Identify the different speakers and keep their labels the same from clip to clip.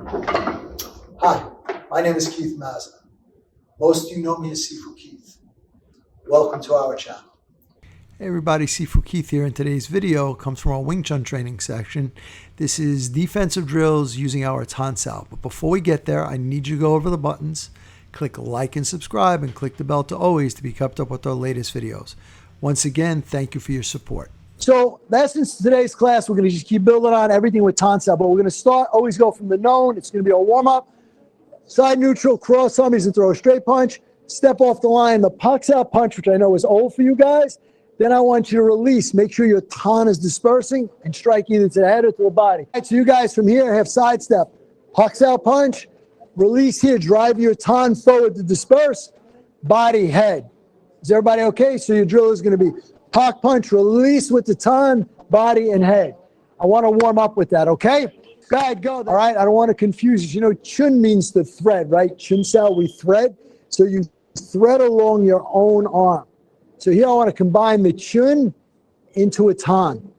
Speaker 1: Hi, my name is Keith Mazza. Most of you know me as Sifu Keith. Welcome to our channel.
Speaker 2: Hey everybody, Sifu Keith here, and today's video comes from our Wing Chun training section. This is defensive drills using our Tan Sao. But before we get there, I need you to go over the buttons, click like and subscribe, and click the bell to always to be kept up with our latest videos. Once again, thank you for your support.
Speaker 3: So that's in today's class. We're going to just keep building on everything with Tan Sao, but we're going to start, always go from the known. It's going to be a warm-up. Side neutral, cross arms and throw a straight punch. Step off the line, the Pak Sao punch, which I know is old for you guys. Then I want you to release. Make sure your Tan is dispersing and strike either to the head or to the body. All right, so you guys from here have side step. Pak Sao punch, release here, drive your Tan forward to disperse, body, head. Is everybody okay? So your drill is going to be Pak punch, release with the Tan, body, and head. I want to warm up with that, okay? Go ahead, go. All right, I don't want to confuse you. You know, Chun means to thread, right? Chun Sao, we thread. So you thread along your own arm. So here I want to combine the Chun into a Tan.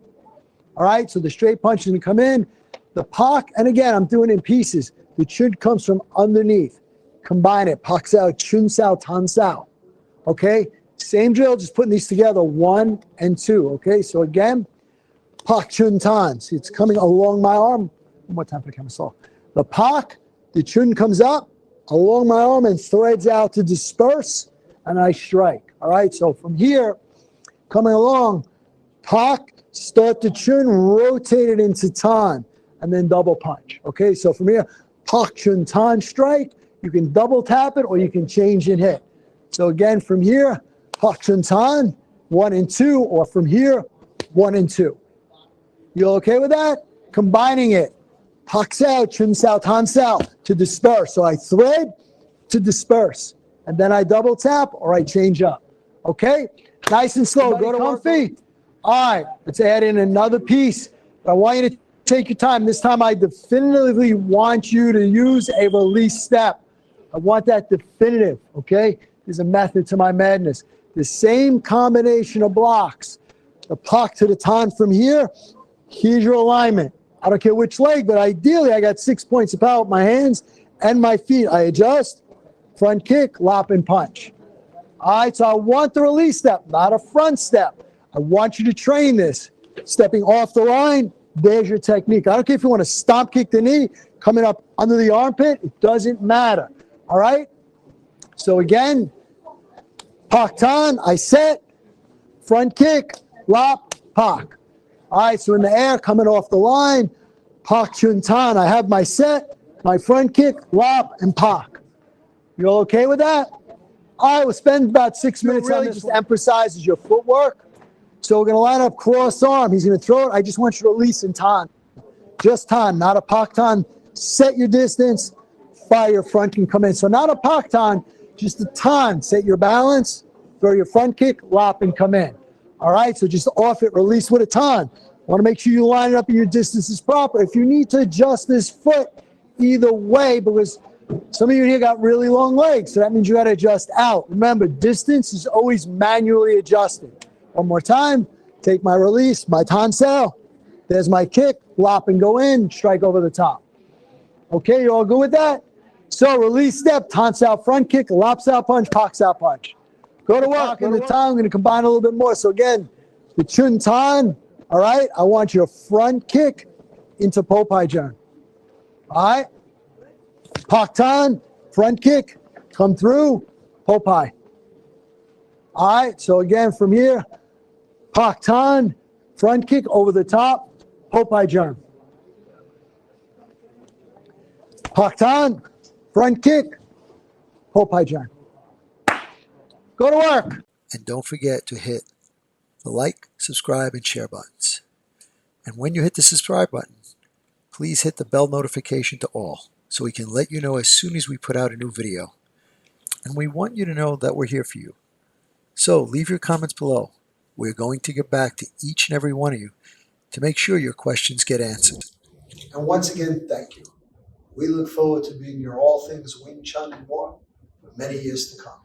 Speaker 3: All right, so the straight punch is going to come in. The Pak, and again, I'm doing it in pieces. The Chun comes from underneath. Combine it. Pak Sao, Chun Sao, Tan Sao. Okay? Same drill, just putting these together, 1 and 2, okay? So again, Pak Chun Tan. See, it's coming along my arm. One more time for the camera saw. The Pak, the Chun comes up along my arm and threads out to disperse, and I strike. All right, so from here, coming along, Pak, start the Chun, rotate it into Tan, and then double punch. Okay, so from here, Pak Chun Tan strike. You can double tap it or you can change and hit. So again, from here, Pak Chun Tan, 1 and 2, or from here, 1 and 2. You okay with that? Combining it, Pak Sao, Chun Sao, Tan Sao to disperse. So I thread to disperse, and then I double tap or I change up. Okay? Nice and slow. Go to comfy. All right, let's add in another piece. I want you to take your time. This time I definitively want you to use a release step. I want that definitive, okay? There's a method to my madness. The same combination of blocks. The Pak to the Tan from here. Here's your alignment. I don't care which leg, but ideally I got 6 points of power with my hands and my feet. I adjust, front kick, lop, and punch. All right, so I want the release step, not a front step. I want you to train this. Stepping off the line, there's your technique. I don't care if you want to stomp kick the knee, coming up under the armpit, it doesn't matter. All right? So again, Pak Tan, I set, front kick, lop, Pak. All right, so in the air, coming off the line, Pak Chun Tan, I have my set, my front kick, lop, and Pak. You all okay with that? All right, we'll spend about 6 minutes on this. Just emphasizes your footwork. So we're going to line up cross arm. He's going to throw it. I just want you to release in Tan. Just Tan, not a Pak Tan. Set your distance, fire your front can come in. So not a Pak Tan, just a Tan. Set your balance, throw your front kick, lop, and come in. All right, so just off it, release with a Tan. Want to make sure you line it up and your distance is proper. If you need to adjust this foot, either way, because some of you here got really long legs, so that means you got to adjust out. Remember, distance is always manually adjusted. One more time, take my release, my Tan Sao. There's my kick, lop and go in, strike over the top. Okay, you all good with that? So release step, Tan Sao front kick, lop Sao punch, Pak Sao punch. Go to work in the Tan. I'm going to combine a little bit more. So again, the Chun Tan, all right? I want your front kick into Popeye John. All right? Pak Tan, front kick, come through, Popeye. All right, so again from here, Pak Tan, front kick over the top, Popeye John. Pak Tan, front kick, Popeye John. Go to work.
Speaker 2: And don't forget to hit the like, subscribe, and share buttons. And when you hit the subscribe button, please hit the bell notification to all so we can let you know as soon as we put out a new video. And we want you to know that we're here for you. So leave your comments below. We're going to get back to each and every one of you to make sure your questions get answered.
Speaker 1: And once again, thank you. We look forward to being your all things Wing Chun and more for many years to come.